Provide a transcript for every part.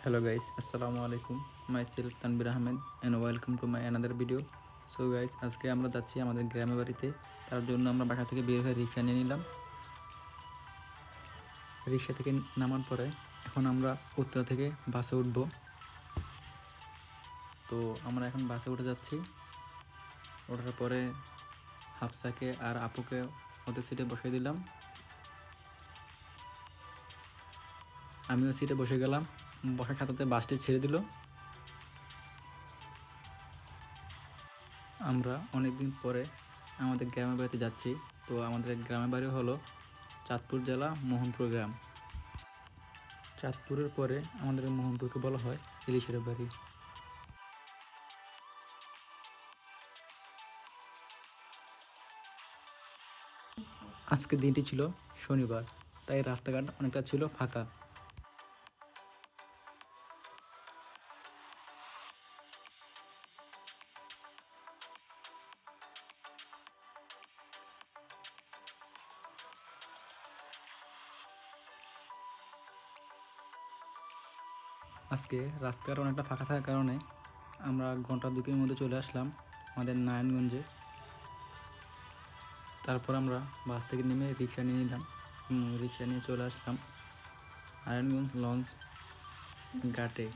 Hello guys, Assalamu alaikum. Myself Tanbir Ahmed and welcome to my another video. So guys, আজকে আমরা যাচ্ছি আমাদের গ্রামের বাড়িতে। তার জন্য আমরা বাসা থেকে বের হয়ে রিক্সা নিয়ে নিলাম। রিক্সা থেকে নামার পরে এখন আমরা উত্তরা থেকে বাসে উঠব। তো আমরা এখন বাসে উঠে যাচ্ছি। ওঠার পরে হাফসাকে আর আপুকে ওদের সিটে বসিয়ে দিলাম। আমিও সিটে বসে গেলাম। বসার সাথে বাসটি ছেড়ে দিল। আমরা অনেকদিন পরে আমাদের গ্রামের বাড়িতে যাচ্ছি। তো আমাদের গ্রামের বাড়ি হলো চাঁদপুর জেলা মোহনপুর গ্রাম। চাঁদপুরের পরে আমাদের মোহনপুরকে বলা হয় ইলিশের বাড়ি। আজকের দিনটি ছিল শনিবার, তাই রাস্তাঘাট অনেকটা ছিল ফাঁকা। আজকে রাস্তাঘাট অনেকটা ফাঁকা থাকার কারণে আমরা ঘন্টা দুয়েকের মধ্যে চলে আসলাম আমাদের নারায়ণগঞ্জে। তারপর আমরা বাস থেকে নেমে রিক্সা নিয়ে নিলাম। রিক্সা নিয়ে চলে আসলাম নারায়ণগঞ্জ লঞ্চ ঘাটে।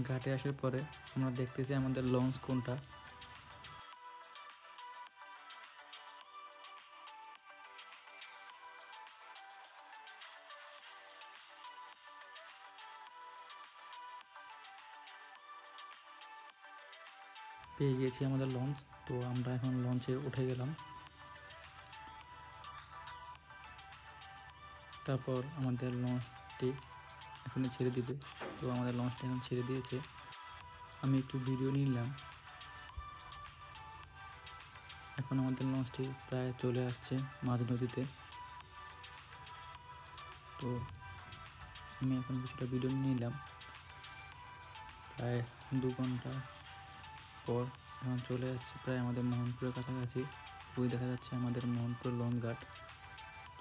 ঘাটে আসার পরে আমরা দেখতেছি আমাদের লঞ্চ কোনটা। পেয়ে গিয়েছি আমাদের লঞ্চ। তো আমরা এখন লঞ্চে উঠে গেলাম। তারপর আমাদের লঞ্চটি এখনই ছেড়ে দিবে। তো আমাদের লঞ্চটি এখন ছেড়ে দিয়েছে। আমি একটু ভিডিও নিলাম। এখন আমাদের লঞ্চটি প্রায় চলে আসছে মাঝ নদীতে। তো আমি এখন কিছুটা ভিডিও নিলাম। প্রায় 2 ঘন্টা পর এখন চলে আসছে প্রায় আমাদের মোহনপুরের কাছাকাছি। ওই দেখা যাচ্ছে আমাদের মোহনপুর লঞ্চ ঘাট।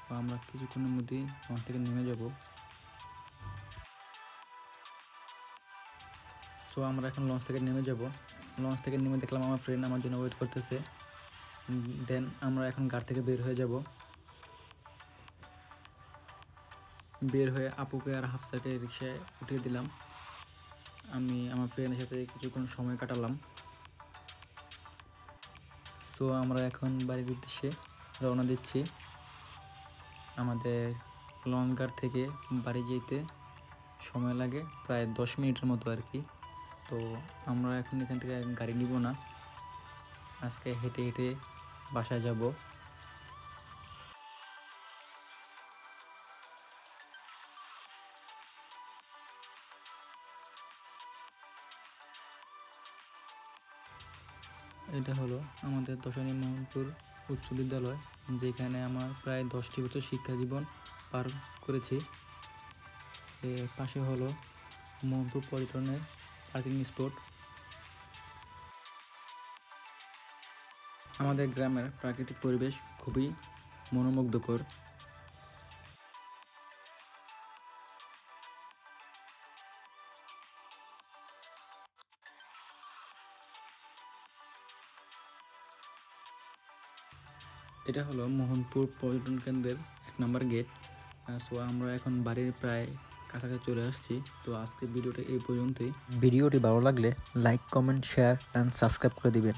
তো আমরা কিছুক্ষণের মধ্যেই লঞ্চ থেকে নেমে যাব। সো আমরা এখন লঞ্চ থেকে নেমে যাব। লঞ্চ থেকে নেমে দেখলাম আমার ফ্রেন্ড আমার জন্য ওয়েট করতেছে। দেন আমরা এখন ঘাট থেকে বের হয়ে যাব। বের হয়ে আপুকে আর হাফসাকে রিক্সায় উঠিয়ে দিলাম। আমি আমার ফ্রেন্ডের সাথে কিছুক্ষণ সময় কাটালাম। সো আমরা এখন বাড়ির উদ্দেশ্যে রওনা দিচ্ছি। আমাদের লঞ্চ ঘাট থেকে বাড়ি যেতে সময় লাগে প্রায় 10 মিনিটের মতো আর কি। তো আমরা এখন এখান থেকে গাড়ি নিব না, আজকে হেঁটে হেঁটে বাসায় যাব। এটা হলো আমাদের দশানী মোহনপুর উচ্চ বিদ্যালয়, যেখানে আমার প্রায় 10টি বছর শিক্ষা জীবন পার করেছি। এর পাশে হলো মোহনপুর পর্যটনের পার্কিং স্পট। আমাদের গ্রামের প্রাকৃতিক পরিবেশ খুবই মনোমুগ্ধকর। এটা হলো মোহনপুর পর্যটন কেন্দ্রের 1 নম্বর গেট। সো আমরা এখন বাড়ির প্রায় কাছাকাছি চলে আসছি। তো আজকে ভিডিওটা এই পর্যন্তই। ভিডিওটি ভালো লাগলে like, comment, share and subscribe করে দিবেন।